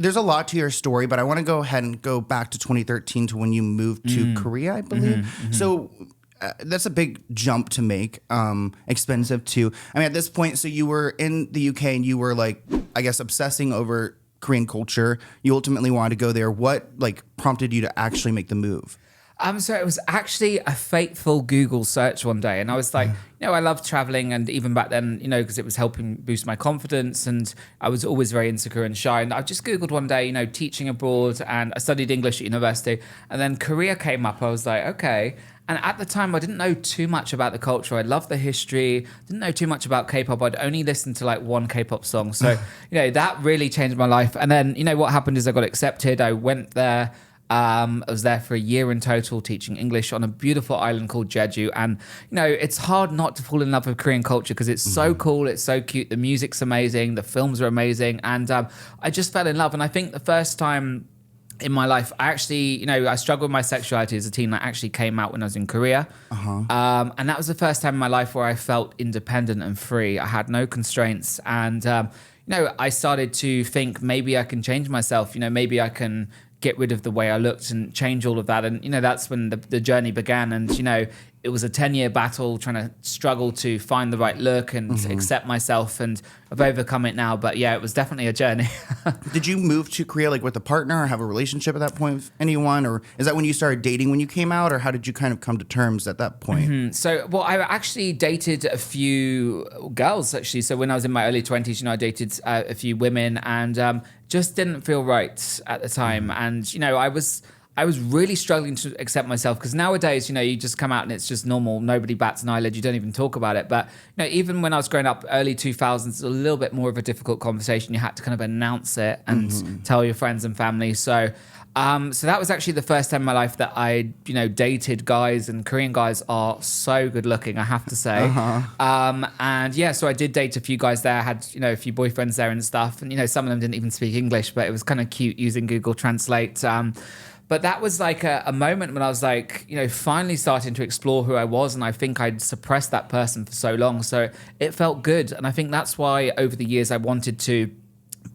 there's a lot to your story, but I want to go ahead and go back to 2013 to when you moved to Korea, I believe. So that's a big jump to make, expensive too. I mean, at this point, so you were in the UK and you were like, I guess, obsessing over Korean culture. You ultimately wanted to go there. What like prompted you to actually make the move? So it was actually a fateful Google search one day. And I was like, I love traveling. And even back then, because it was helping boost my confidence. And I was always very insecure and shy. And I just Googled one day, teaching abroad. And I studied English at university. And then Korea came up. I was like, okay. And at the time, I didn't know too much about the culture. I loved the history. Didn't know too much about K-pop. I'd only listened to like one K-pop song. So, that really changed my life. And then, what happened is I got accepted. I went there. I was there for a year in total teaching English on a beautiful island called Jeju. And, it's hard not to fall in love with Korean culture because it's so cool. It's so cute. The music's amazing. The films are amazing. And I just fell in love. And I think the first time in my life, I actually, I struggled with my sexuality as a teen. That actually came out when I was in Korea. And that was the first time in my life where I felt independent and free. I had no constraints. And, I started to think maybe I can change myself. Maybe I can get rid of the way I looked and change all of that. And, that's when the journey began. And, it was a 10-year battle trying to struggle to find the right look and accept myself. And I've overcome it now. But yeah, it was definitely a journey. Did you move to Korea like with a partner or have a relationship at that point with anyone? Or is that when you started dating when you came out? Or how did you kind of come to terms at that point? So, I actually dated a few girls, actually. So when I was in my early 20s, I dated a few women and just didn't feel right at the time. And, I was really struggling to accept myself because nowadays, you just come out and it's just normal. Nobody bats an eyelid. You don't even talk about it. But, even when I was growing up, early 2000s, it's a little bit more of a difficult conversation. You had to kind of announce it and tell your friends and family. So that was actually the first time in my life that I, dated guys, and Korean guys are so good looking, I have to say. And yeah, so I did date a few guys there. I had, a few boyfriends there and stuff. And, some of them didn't even speak English, but it was kind of cute using Google Translate. But that was like a moment when I was like, finally starting to explore who I was. And I think I'd suppressed that person for so long. So it felt good. And I think that's why over the years I wanted to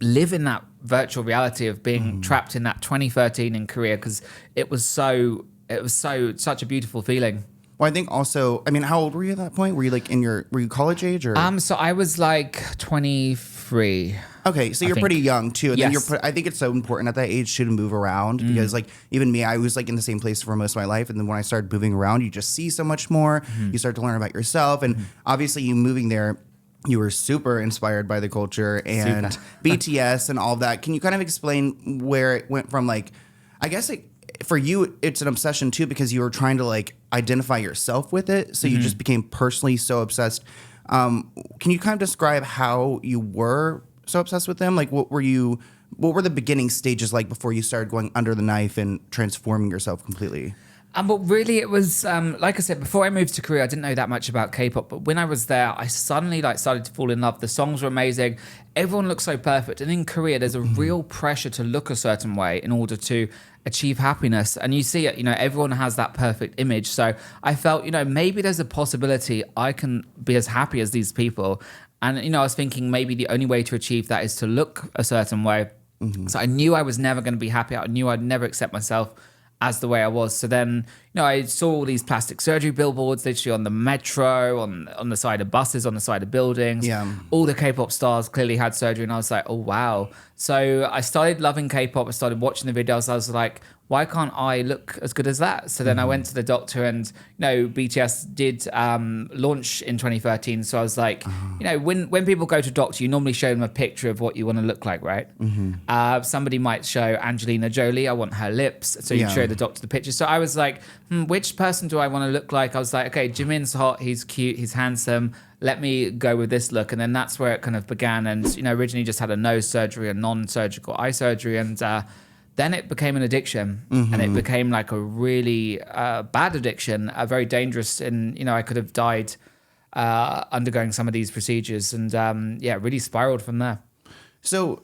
live in that virtual reality of being trapped in that 2013 in Korea because it was such a beautiful feeling. Well, I think also, how old were you at that point? Were you like were you college age or? So I was like 23. Okay, so you're pretty young too. And yes. then I think it's so important at that age to move around because like even me, I was like in the same place for most of my life. And then when I started moving around, you just see so much more. You start to learn about yourself. And obviously you moving there, you were super inspired by the culture and BTS and all of that. Can you kind of explain where it went from like, I guess for you, it's an obsession too, because you were trying to like identify yourself with it. So you just became personally so obsessed. Can you kind of describe how you were so obsessed with them? Like what were the beginning stages like before you started going under the knife and transforming yourself completely? But really it was, like I said, before I moved to Korea, I didn't know that much about K-pop. But when I was there, I suddenly started to fall in love. The songs were amazing. Everyone looked so perfect. And in Korea, there's a real pressure to look a certain way in order to achieve happiness. And you see it, everyone has that perfect image. So I felt, maybe there's a possibility I can be as happy as these people. And, I was thinking maybe the only way to achieve that is to look a certain way. So I knew I was never going to be happy. I knew I'd never accept myself as the way I was. So then, I saw all these plastic surgery billboards literally on the metro, on the side of buses, on the side of buildings. Yeah. All the K-pop stars clearly had surgery. And I was like, oh, wow. So I started loving K-pop. I started watching the videos. I was like, why can't I look as good as that? So then I went to the doctor and, BTS did launch in 2013. So I was like, when people go to doctor, you normally show them a picture of what you want to look like, right? Somebody might show Angelina Jolie, I want her lips. So you show the doctor the picture. So I was like, which person do I want to look like? I was like, okay, Jimin's hot, he's cute, he's handsome. Let me go with this look. And then that's where it kind of began. And, originally just had a nose surgery, a non-surgical eye surgery. And then it became an addiction. And it became like a really bad addiction, very dangerous. And, I could have died undergoing some of these procedures. And, really spiraled from there. So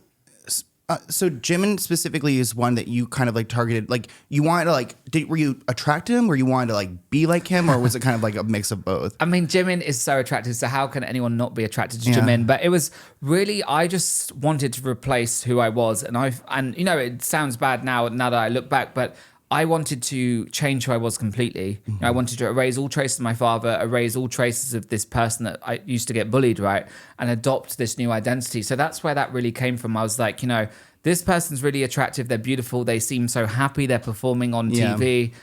So Jimin specifically is one that you kind of like targeted. Like you wanted to like, were you attracted to him, or you wanted to like be like him, or was it kind of like a mix of both? I mean, Jimin is so attractive, so how can anyone not be attracted to Yeah. Jimin? But it was really, I just wanted to replace who I was, and you know, it sounds bad now that I look back, but I wanted to change who I was completely. You know, I wanted to erase all traces of my father, erase all traces of this person that I used to get bullied, right? And adopt this new identity. So that's where that really came from. I was like, you know, this person's really attractive. They're beautiful. They seem so happy. They're performing on TV.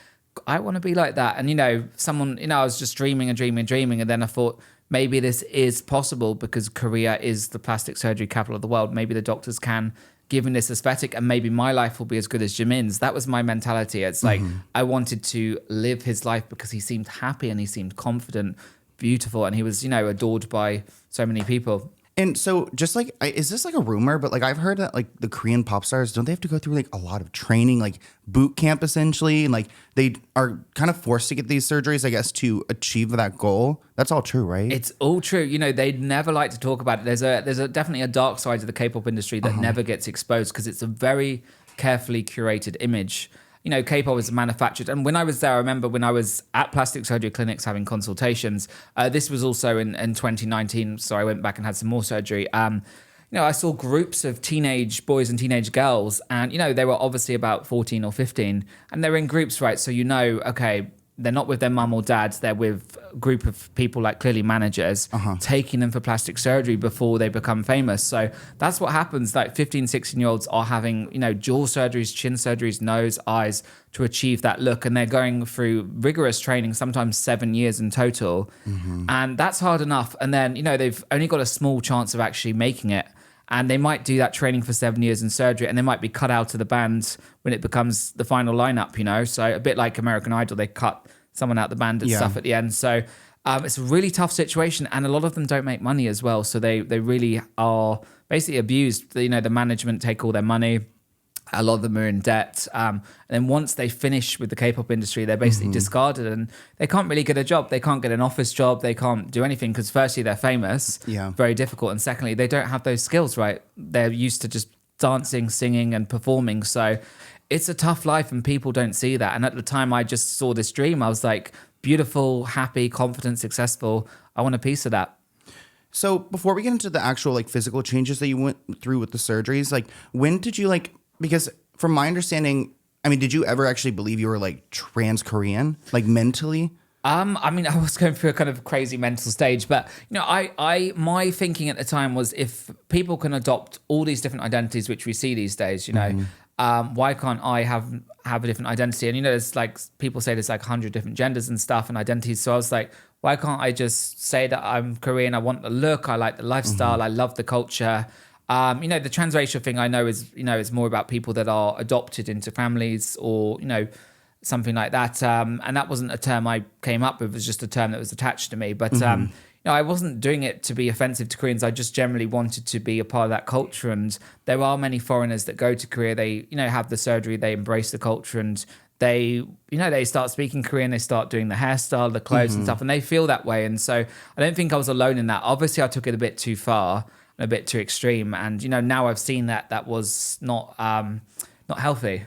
I want to be like that. And, you know, I was just dreaming. And then I thought, maybe this is possible because Korea is the plastic surgery capital of the world. Maybe the doctors can give me this aesthetic, and maybe my life will be as good as Jimin's. That was my mentality. It's like I wanted to live his life because he seemed happy and he seemed confident, beautiful, and he was, you know, adored by so many people. And so, just like, is this like a rumor? But like, I've heard that like the Korean pop stars, don't they have to go through like a lot of training, like boot camp essentially, and like they are kind of forced to get these surgeries, I guess, to achieve that goal? That's all true, right? It's all true. You know, they never like to talk about it. There's a definitely a dark side of the K-pop industry that never gets exposed because it's a very carefully curated image. You know, K-pop is manufactured. And when I was there, I remember when I was at plastic surgery clinics having consultations, this was also in 2019. So I went back and had some more surgery. You know, I saw groups of teenage boys and teenage girls, and, you know, they were obviously about 14 or 15, and they were in groups, right? So, you know, okay, they're not with their mum or dad, they're with a group of people, like clearly managers, taking them for plastic surgery before they become famous. So that's what happens. Like 15, 16-year-olds are having, you know, jaw surgeries, chin surgeries, nose, eyes to achieve that look. And they're going through rigorous training, sometimes 7 years in total. And that's hard enough. And then, you know, they've only got a small chance of actually making it. And they might do that training for 7 years in surgery, and they might be cut out of the band when it becomes the final lineup, you know? So a bit like American Idol, they cut someone out the band and stuff at the end. So it's a really tough situation, and a lot of them don't make money as well. So they really are basically abused. You know, the management take all their money. A lot of them are in debt. And then once they finish with the K-pop industry, they're basically discarded, and they can't really get a job. They can't get an office job. They can't do anything because firstly, they're famous. Yeah. Very difficult. And secondly, they don't have those skills, right? They're used to just dancing, singing, and performing. So it's a tough life, and people don't see that. And at the time I just saw this dream, I was like, beautiful, happy, confident, successful. I want a piece of that. So before we get into the actual like physical changes that you went through with the surgeries, like when did you like, because from my understanding, I mean, did you ever actually believe you were like trans-Korean, like mentally? I mean, I was going through a kind of crazy mental stage, but you know, my thinking at the time was, if people can adopt all these different identities which we see these days, you know, why can't I have a different identity? And you know, there's like people say there's like 100 different genders and stuff and identities. So I was like, why can't I just say that I'm Korean? I want the look, I like the lifestyle, I love the culture. You know, the transracial thing I know is, you know, is more about people that are adopted into families or, you know, something like that. And that wasn't a term I came up with. It was just a term that was attached to me. But, you know, I wasn't doing it to be offensive to Koreans. I just generally wanted to be a part of that culture. And there are many foreigners that go to Korea. They, you know, have the surgery, they embrace the culture, and they, you know, they start speaking Korean, they start doing the hairstyle, the clothes and stuff, and they feel that way. And so I don't think I was alone in that. Obviously, I took it a bit too far, a bit too extreme, and you know, now I've seen that was not healthy.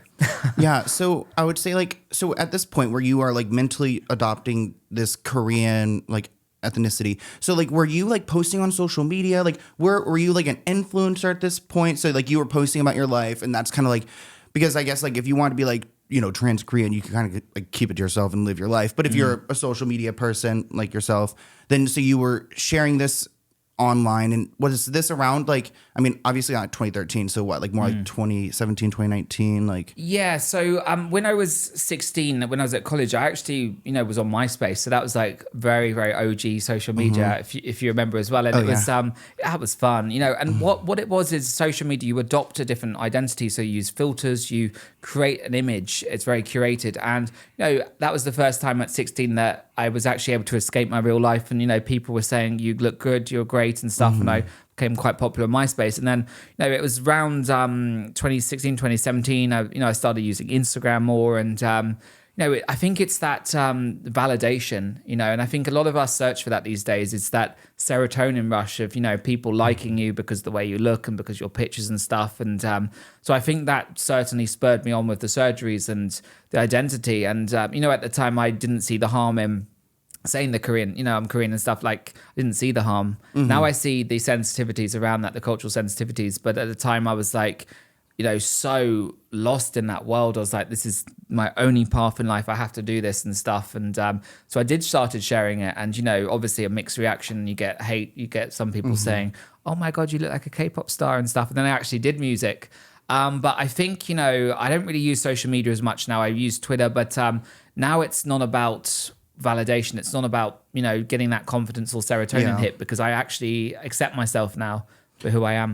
Yeah, so I would say like, so at this point where you are like mentally adopting this Korean like ethnicity, so like were you like posting on social media, like were you like an influencer at this point? So like you were posting about your life, and that's kind of like, because I guess like if you want to be like, you know, trans Korean, you can kind of like keep it to yourself and live your life. But if you're a social media person like yourself, then so you were sharing this online. And was this around like, I mean, obviously not 2013, so what, like more like 2017, 2019, like? Yeah, so when I was 16, when I was at college, I actually, you know, was on MySpace. So that was like very, very OG social media, if you remember as well. And that was fun, you know. And what it was is social media, you adopt a different identity. So you use filters, you create an image. It's very curated. And, you know, that was the first time at 16 that I was actually able to escape my real life. And, you know, people were saying, you look good, you're great and stuff. And I became quite popular on MySpace. And then, you know, it was around 2016, 2017, I started using Instagram more. And, I think it's that validation, and I think a lot of us search for that these days. It's that serotonin rush of, people liking you because of the way you look and because your pictures and stuff. And so I think that certainly spurred me on with the surgeries and the identity. And, at the time I didn't see the harm in saying the Korean, I'm Korean and stuff, like I didn't see the harm. Now I see the sensitivities around that, the cultural sensitivities. But at the time I was like, so lost in that world. I was like, this is my only path in life. I have to do this and stuff. And so I started sharing it. And, obviously a mixed reaction. You get hate. You get some people saying, oh my God, you look like a K-pop star and stuff. And then I actually did music. But I think, I don't really use social media as much now. I use Twitter, but now it's not about validation. It's not about, getting that confidence or serotonin hit, because I actually accept myself now for who I am.